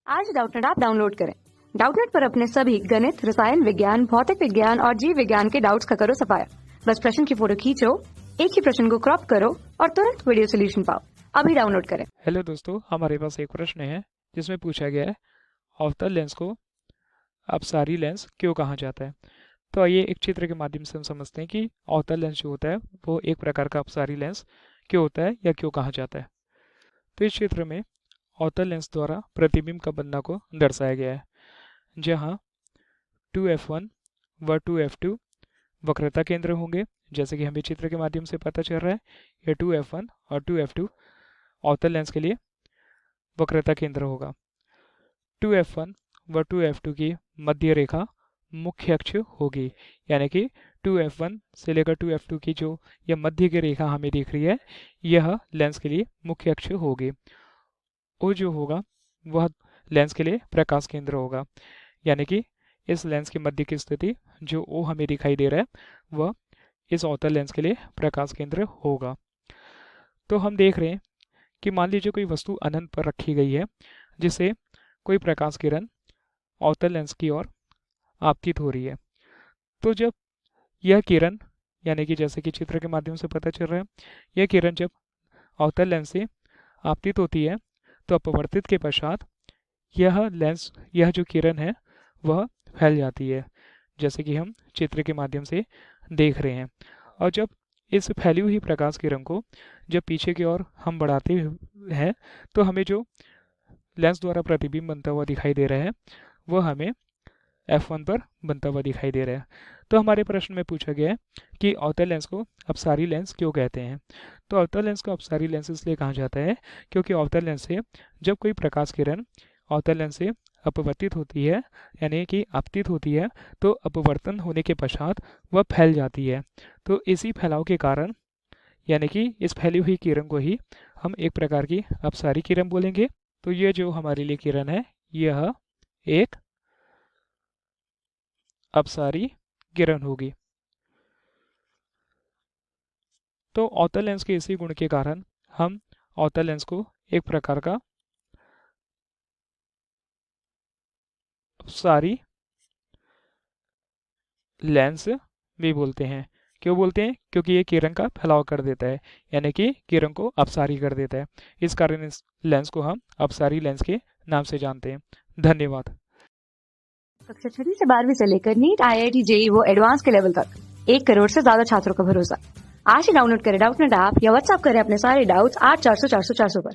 आज Doubtnut app download करें। Doubtnut पर अपने सभी गणित, रसायन विज्ञान, भौतिक विज्ञान और जीव विज्ञान के डाउट्स का करो सफाया। बस प्रश्न की फोटो खींचो, एक ही प्रश्न को क्रॉप करो और तुरंत वीडियो सोल्यूशन पाओ। अभी डाउनलोड करें। हेलो दोस्तों, हमारे पास एक प्रश्न है जिसमें पूछा गया है अवतल लेंस को अपसारी लेंस क्यों कहा जाता है। तो आइए एक चित्र के माध्यम से हम समझते हैं कि अवतल लेंस जो होता है वो एक प्रकार का अपसारी लेंस क्यों होता है या क्यों कहा जाता है। तो इस चित्र में अवतल लेंस द्वारा प्रतिबिंब का बनना को दर्शाया गया है, जहाँ 2f1 व 2f2 वक्रता केंद्र होंगे, जैसे कि हमें चित्र के माध्यम से पता चल रहा है। ये 2f1 और 2f2 अवतल लेंस के लिए वक्रता केंद्र होगा। 2f1 व 2f2 की मध्य रेखा मुख्य अक्ष होगी, यानी कि 2f1 से लेकर 2f2 की जो यह मध्य की रेखा हमें दिख रही है, यह लेंस के लिए मुख्य अक्ष होगी। ओ जो होगा वह लेंस के लिए प्रकाश केंद्र होगा, यानी कि इस लेंस की मध्य की स्थिति जो ओ हमें दिखाई दे रहा है वह इस अवतल लेंस के लिए प्रकाश केंद्र होगा। तो हम देख रहे हैं कि मान लीजिए कोई वस्तु अनंत पर रखी गई है, जिसे कोई प्रकाश किरण अवतल लेंस की ओर आपतित हो रही है। तो जब यह किरण, यानी कि जैसे कि चित्र के माध्यम से पता चल रहा है, यह किरण जब अवतल लेंस से आपतित होती है तो अपवर्तित के पश्चात यह जो किरण है वह फैल जाती है, जैसे कि हम चित्र के माध्यम से देख रहे हैं। और जब इस फैली हुई प्रकाश किरण को जब पीछे की ओर हम बढ़ाते हैं तो हमें जो लेंस द्वारा प्रतिबिंब बनता हुआ दिखाई दे रहा है वह हमें f1 पर बनता हुआ दिखाई दे रहा है। तो हमारे प्रश्न में पूछा गया है कि अवतल लेंस को अपसारी लेंस क्यों कहते हैं। तो अवतल लेंस को अपसारी लेंस इसलिए कहा जाता है क्योंकि अवतल लेंस से जब कोई प्रकाश किरण अवतल लेंस से अपवर्तित होती है, यानी कि आपतित होती है, तो अपवर्तन होने के पश्चात वह फैल जाती है। तो इसी फैलाव के कारण, यानी कि इस फैली हुई किरण को ही हम एक प्रकार की अपसारी किरण बोलेंगे। तो ये जो हमारे लिए किरण है यह एक अपसारी किरण होगी। तो अवतल लेंस के इसी गुण के कारण हम अवतल लेंस को एक प्रकार का अपसारी लेंस भी बोलते हैं। क्यों बोलते हैं? क्योंकि ये किरण का फैलाव कर देता है, यानी कि किरण को अपसारी कर देता है। इस कारण इस लेंस को हम अपसारी लेंस के नाम से जानते हैं। धन्यवाद। कक्षा 6 से 12वीं से लेकर नीट, IIT, JEE वो एडवांस के लेवल तक 1 करोड़ से ज्यादा छात्रों का भरोसा। आज ही डाउनलोड करें डाउटनेट ऐप या व्हाट्सएप करें अपने सारे डाउट्स 8400 400 400 पर।